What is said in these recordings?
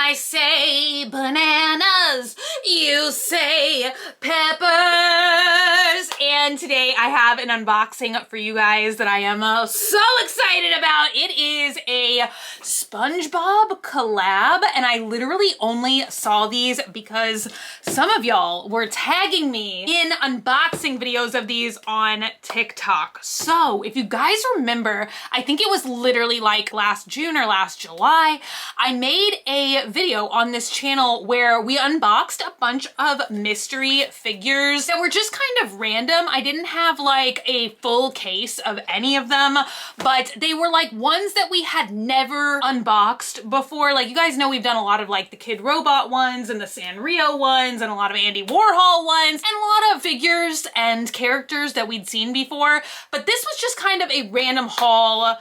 I say bananas, you say peppers. And today I have an unboxing for you guys that I am so excited about. It is a SpongeBob collab, and I literally only saw these because some of y'all were tagging me in unboxing videos of these on TikTok. So if you guys remember, I think it was literally like last June or last July, I made a video on this channel where we unboxed a bunch of mystery figures that were just kind of random. I didn't have like a full case of any of them, but they were like ones that we had never unboxed before. Like, you guys know we've done a lot of like the Kid Robot ones and the Sanrio ones and a lot of Andy Warhol ones and a lot of figures and characters that we'd seen before, but this was just kind of a random haul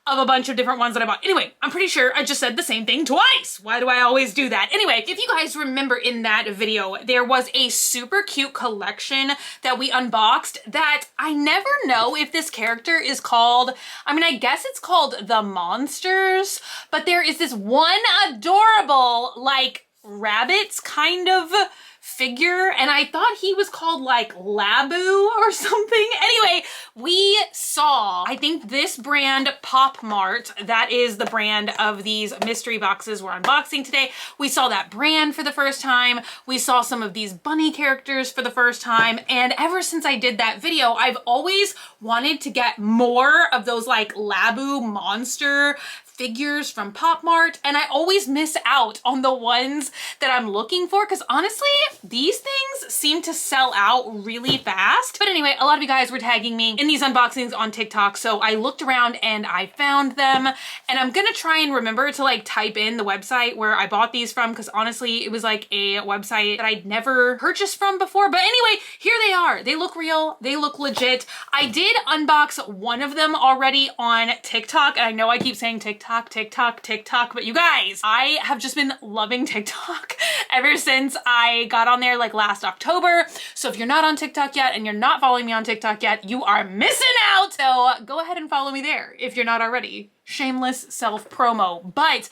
of a bunch of different ones that I bought. Anyway, I'm pretty sure I just said the same thing twice. Why do I always do that? Anyway, if you guys remember in that video, there was a super cute collection that we unboxed that I never know if this character is called, I mean, I guess it's called the Monsters, but there is this one adorable, like, rabbits kind of figure, and I thought he was called like Labu or something. Anyway, we saw, I think this brand POPMART, that is the brand of these mystery boxes we're unboxing today. We saw that brand for the first time. We saw some of these bunny characters for the first time, and ever since I did that video, I've always wanted to get more of those like Labu monster figures from POPMART, and I always miss out on the ones that I'm looking for because honestly, these things seem to sell out really fast. But anyway, a lot of you guys were tagging me in these unboxings on TikTok, so I looked around and I found them, and I'm gonna try and remember to like type in the website where I bought these from because honestly, it was like a website that I'd never purchased from before. But anyway, here they are. They look real. They look legit. I did unbox one of them already on TikTok, and I know I keep saying TikTok, but you guys, I have just been loving TikTok ever since I got on there like last October. So if you're not on TikTok yet and you're not following me on TikTok yet, you are missing out. So go ahead and follow me there if you're not already. Shameless self-promo. But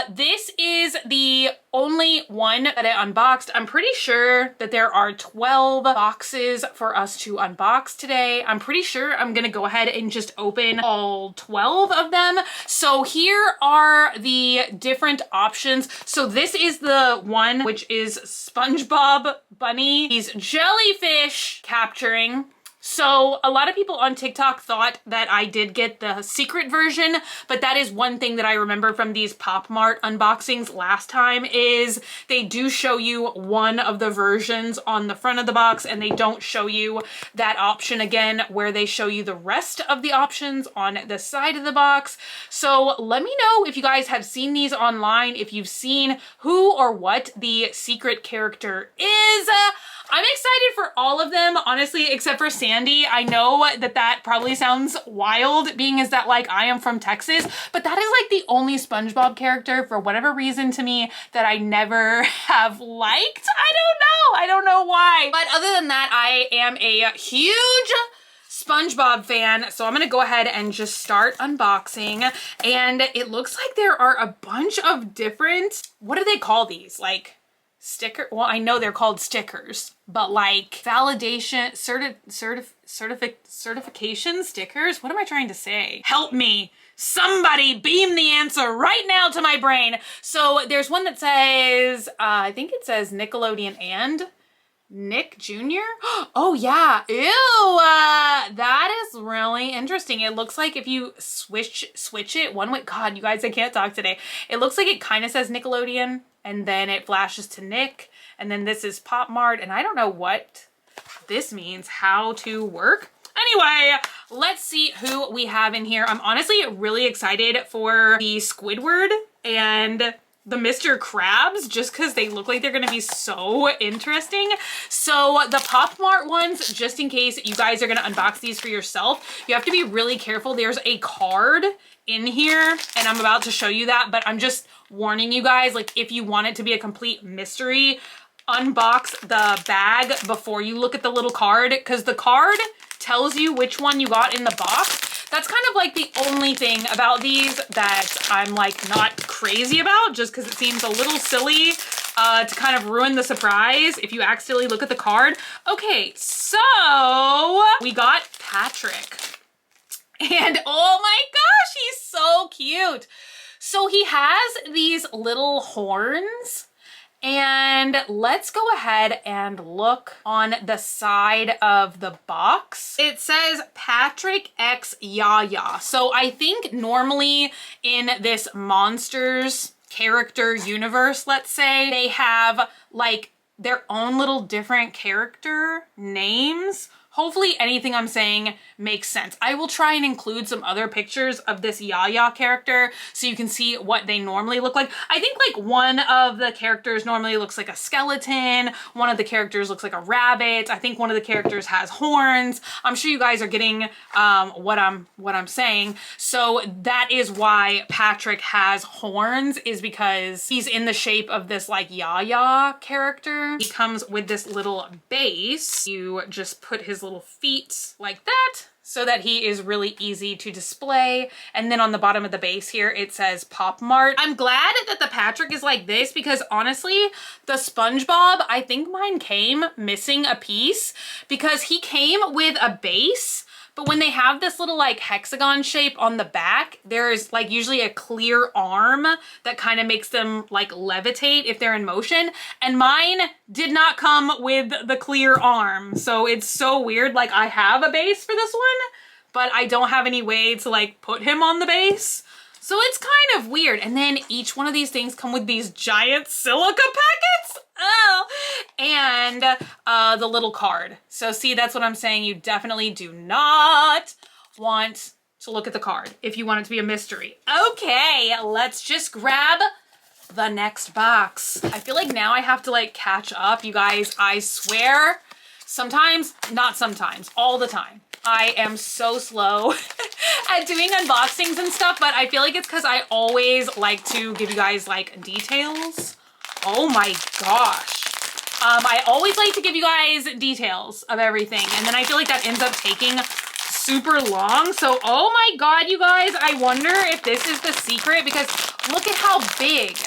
this is the only one that I unboxed. I'm pretty sure that there are 12 boxes for us to unbox today. I'm pretty sure I'm gonna go ahead and just open all 12 of them. So here are the different options. So this is the one which is SpongeBob Bunny. He's jellyfish capturing. So a lot of people on TikTok thought that I did get the secret version, but that is one thing that I remember from these POPMART unboxings last time is they do show you one of the versions on the front of the box, and they don't show you that option again where they show you the rest of the options on the side of the box. So let me know if you guys have seen these online, if you've seen who or what the secret character is. I'm excited for all of them, honestly, except for Sandy. I know that that probably sounds wild, being as that like I am from Texas, but that is like the only SpongeBob character for whatever reason to me that I never have liked. I don't know why. But other than that, I am a huge SpongeBob fan, so I'm gonna go ahead and just start unboxing. And it looks like there are a bunch of different, what do they call these? Like sticker, well, I know they're called stickers, but like validation, certification stickers? What am I trying to say? Help me. Somebody beam the answer right now to my brain. So there's one that says, I think it says Nickelodeon and Nick Jr. Oh yeah, ew, that is really interesting. It looks like if you switch it one way, God, you guys, I can't talk today. It looks like it kind of says Nickelodeon, and then it flashes to Nick, and then this is POPMART, and I don't know what this means, how to work. Anyway, let's see who we have in here. I'm honestly really excited for the Squidward and the Mr. Krabs, just because they look like they're going to be so interesting. So the POPMART ones, just in case you guys are going to unbox these for yourself, you have to be really careful. There's a card in here, and I'm about to show you that, but I'm just warning you guys, like if you want it to be a complete mystery, unbox the bag before you look at the little card, because the card tells you which one you got in the box. That's kind of like the only thing about these that I'm like not crazy about, just because it seems a little silly to kind of ruin the surprise if you accidentally look at the card. Okay, so we got Patrick. And oh my gosh, he's so cute. So he has these little horns. And let's go ahead and look on the side of the box. It says Patrick X Yaya. So I think normally in this Monsters character universe, let's say, they have like their own little different character names. Hopefully anything I'm saying makes sense. I will try and include some other pictures of this Yaya character so you can see what they normally look like. I think like one of the characters normally looks like a skeleton. One of the characters looks like a rabbit. I think one of the characters has horns. I'm sure you guys are getting what I'm saying. So that is why Patrick has horns, is because he's in the shape of this like Yaya character. He comes with this little base. You just put his little feet like that so that he is really easy to display. And then on the bottom of the base here, it says POPMART. I'm glad that the Patrick is like this because honestly, the SpongeBob, I think mine came missing a piece because he came with a base. But when they have this little like hexagon shape on the back, there is like usually a clear arm that kind of makes them like levitate if they're in motion. And mine did not come with the clear arm. So it's so weird. Like I have a base for this one, but I don't have any way to like put him on the base. So it's kind of weird. And then each one of these things come with these giant silica packets. Oh, and the little card. So see, that's what I'm saying. You definitely do not want to look at the card if you want it to be a mystery. Okay, let's just grab the next box. I feel like now I have to like catch up, you guys. I swear, sometimes, not sometimes, all the time. I am so slow at doing unboxings and stuff, but I feel like it's because I always like to give you guys like details. Oh my gosh. I always like to give you guys details of everything, and then I feel like that ends up taking super long. So, oh my God, you guys, I wonder if this is the secret because look at how big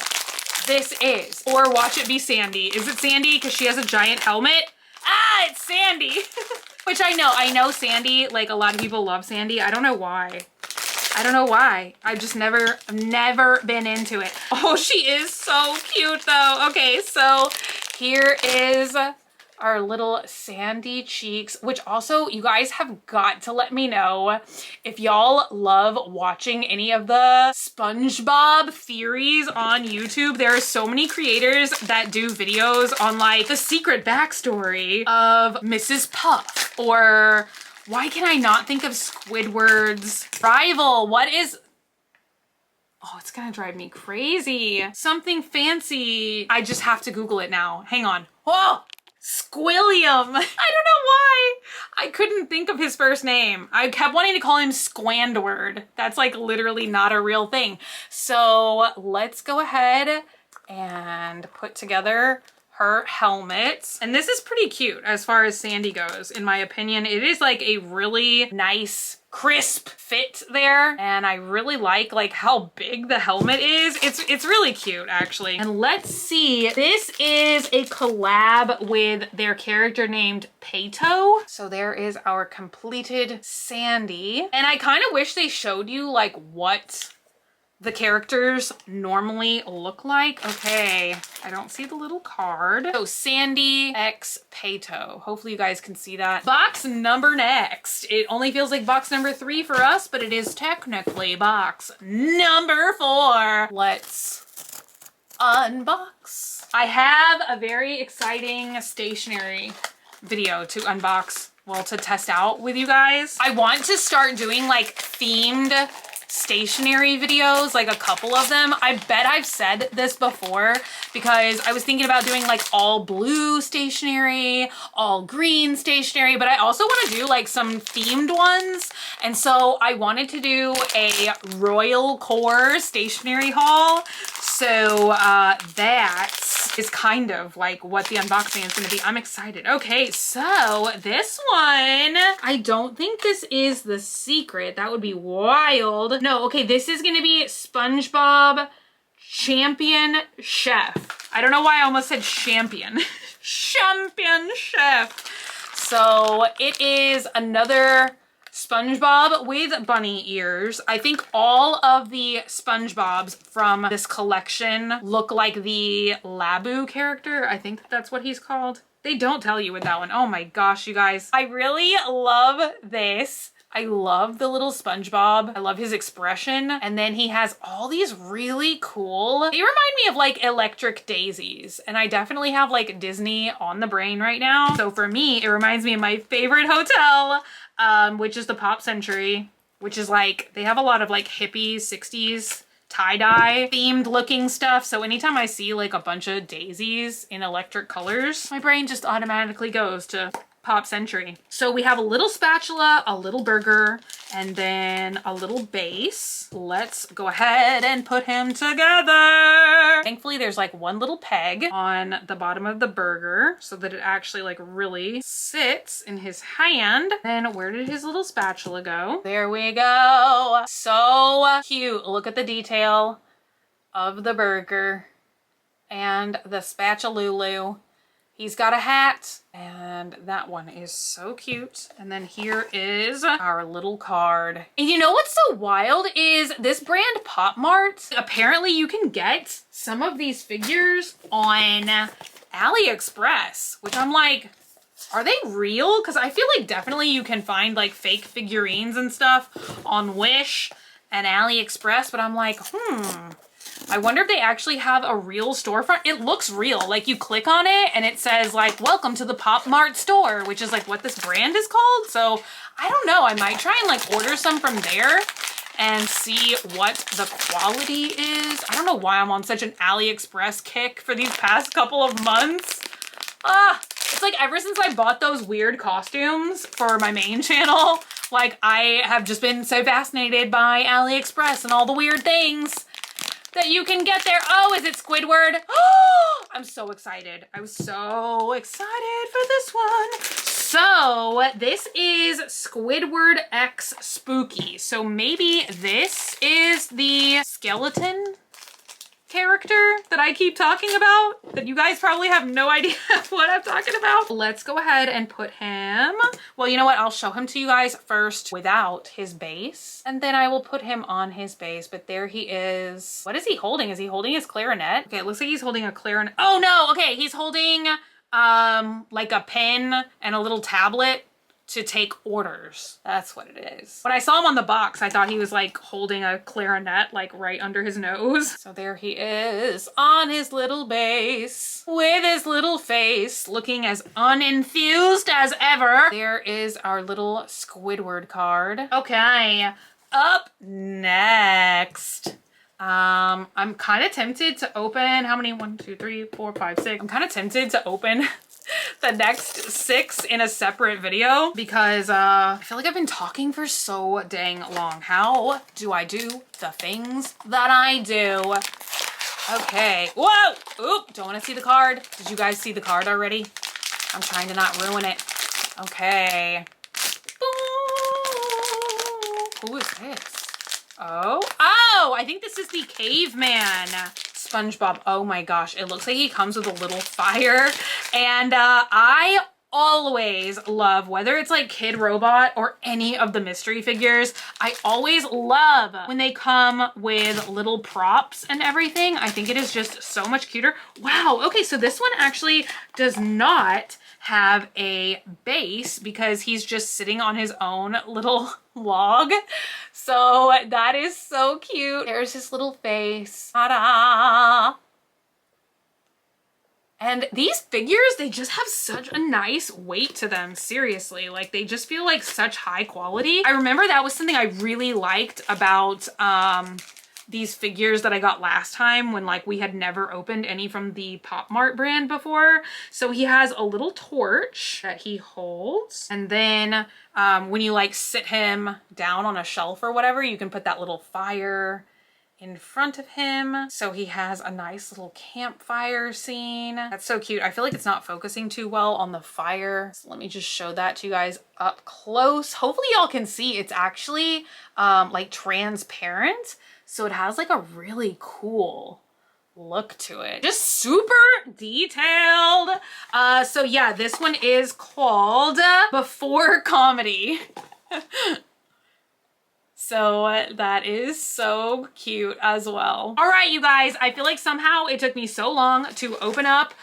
this is. Or watch it be Sandy. Is it Sandy because she has a giant helmet? Ah, it's Sandy. Which I know Sandy, like a lot of people love Sandy. I don't know why. I don't know why. I've just never been into it. Oh, she is so cute though. Okay, so here is our little Sandy cheeks, which also you guys have got to let me know if y'all love watching any of the SpongeBob theories on YouTube. There are so many creators that do videos on like the secret backstory of Mrs. Puff, or why can I not think of Squidward's rival? What is... Oh, it's gonna drive me crazy. Something fancy. I just have to Google it now. Hang on. Whoa! Squilliam. I don't know why. I couldn't think of his first name. I kept wanting to call him Squandward. That's like literally not a real thing. So let's go ahead and put together her helmet. And this is pretty cute as far as Sandy goes, in my opinion. It is like a really nice, crisp fit there. And I really like how big the helmet is. It's really cute actually. And let's see, this is a collab with their character named Pato. So there is our completed Sandy. And I kind of wish they showed you like what the characters normally look like. Okay, I don't see the little card. So Sandy X Pato. Hopefully you guys can see that. Box number next. It only feels like box number 3 for us, but it is technically box number 4. Let's unbox. I have a very exciting stationery video to unbox, well, to test out with you guys. I want to start doing like themed stationery videos, like a couple of them. I bet I've said this before because I was thinking about doing like all blue stationery, all green stationery, but I also want to do like some themed ones. And so I wanted to do a Royal Core stationery haul. So that's is kind of like what the unboxing is gonna be. I'm excited. Okay, so this one, I don't think this is the secret. That would be wild. No, okay, this is gonna be SpongeBob Champion Chef. I don't know why I almost said champion. Champion Chef. So it is another SpongeBob with bunny ears. I think all of the SpongeBobs from this collection look like the Labu character. I think that's what he's called. They don't tell you with that one. Oh my gosh, you guys. I really love this. I love the little SpongeBob. I love his expression. And then he has all these really cool, they remind me of like electric daisies. And I definitely have like Disney on the brain right now. So for me, it reminds me of my favorite hotel, which is the Pop Century, which is like, they have a lot of like hippie 60s tie-dye themed looking stuff. So anytime I see like a bunch of daisies in electric colors, my brain just automatically goes to Pop Century. So we have a little spatula, a little burger, and then a little base. Let's go ahead and put him together. Thankfully, there's like one little peg on the bottom of the burger so that it actually like really sits in his hand. Then where did his little spatula go? There we go. So cute. Look at the detail of the burger and the spatululu. He's got a hat, and that one is so cute. And then here is our little card. And you know what's so wild is this brand POPMART, apparently you can get some of these figures on AliExpress, which I'm like, are they real? Because I feel like definitely you can find like fake figurines and stuff on Wish and AliExpress, but I'm like, I wonder if they actually have a real storefront. It looks real. Like you click on it and it says like, welcome to the POPMART store, which is like what this brand is called. So I don't know. I might try and like order some from there and see what the quality is. I don't know why I'm on such an AliExpress kick for these past couple of months. It's like ever since I bought those weird costumes for my main channel, like I have just been so fascinated by AliExpress and all the weird things that you can get there. Oh, is it Squidward? Oh, I'm so excited. I was so excited for this one. So this is Squidward X Spooky. So maybe this is the skeleton character that I keep talking about, that you guys probably have no idea what I'm talking about. Let's go ahead and put him, well, you know what? I'll show him to you guys first without his base, and then I will put him on his base. But there he is. What is he holding? Is he holding his clarinet? Okay, it looks like he's holding a clarinet. Oh no, okay, he's holding like a pen and a little tablet to take orders. That's what it is. When I saw him on the box, I thought he was like holding a clarinet like right under his nose. So there he is on his little base with his little face looking as unenthused as ever. There is our little Squidward card. Okay, up next. I'm kind of tempted to open, how many? 1, 2, 3, 4, 5, 6. I'm kind of tempted to open the next 6 in a separate video because I feel like I've been talking for so dang long. How do I do the things that I do? Okay. Whoa! Oop! Don't want to see the card. Did you guys see the card already? I'm trying to not ruin it. Okay. Who is this? Oh, I think this is the caveman SpongeBob. Oh my gosh, it looks like he comes with a little fire. And I always love, whether it's like Kid Robot or any of the mystery figures, I always love when they come with little props and everything. I think it is just so much cuter. Wow, okay, so this one actually does not have a base because he's just sitting on his own little log. So that is so cute. There's his little face. Ta-da! And these figures, they just have such a nice weight to them, seriously. Like, they just feel like such high quality. I remember that was something I really liked about these figures that I got last time when like we had never opened any from the POPMART brand before. So he has a little torch that he holds. And then when you like sit him down on a shelf or whatever, you can put that little fire in front of him. So he has a nice little campfire scene. That's so cute. I feel like it's not focusing too well on the fire. So let me just show that to you guys up close. Hopefully y'all can see it's actually like transparent. So it has like a really cool look to it. Just super detailed. So yeah, this one is called Before Comedy. So that is so cute as well. All right, you guys, I feel like somehow it took me so long to open up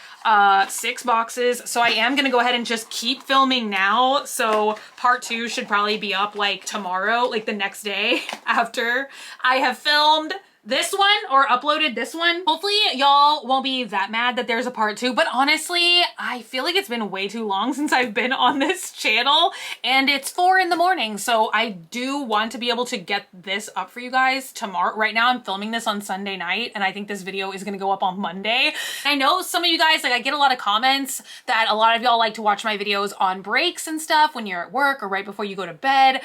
6 boxes. So I am gonna go ahead and just keep filming now. So part 2 should probably be up like tomorrow, like the next day after I have filmed this one or uploaded this one. Hopefully y'all won't be that mad that there's a part 2, but honestly, I feel like it's been way too long since I've been on this channel and it's 4 in the morning. So I do want to be able to get this up for you guys tomorrow. Right now I'm filming this on Sunday night and I think this video is gonna go up on Monday. I know some of you guys, like I get a lot of comments that a lot of y'all like to watch my videos on breaks and stuff when you're at work or right before you go to bed.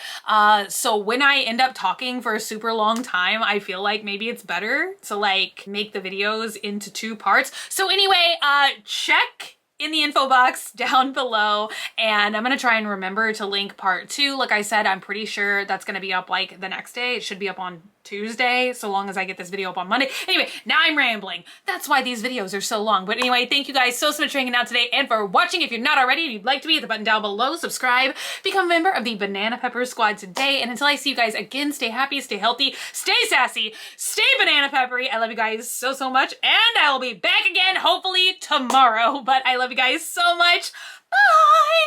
So when I end up talking for a super long time, I feel like maybe it's better to like make the videos into 2 parts. So anyway, check in the info box down below and I'm gonna try and remember to link part 2. Like I said, I'm pretty sure that's gonna be up like the next day. It should be up on Tuesday, so long as I get this video up on Monday. Anyway, now I'm rambling. That's why these videos are so long. But anyway, thank you guys so much for hanging out today and for watching. If you're not already and you'd like to be, hit the button down below, subscribe, become a member of the Banana Pepper Squad today. And until I see you guys again, stay happy, stay healthy, stay sassy, stay banana peppery. I love you guys so much and I will be back again hopefully tomorrow. But I love you guys so much. Bye!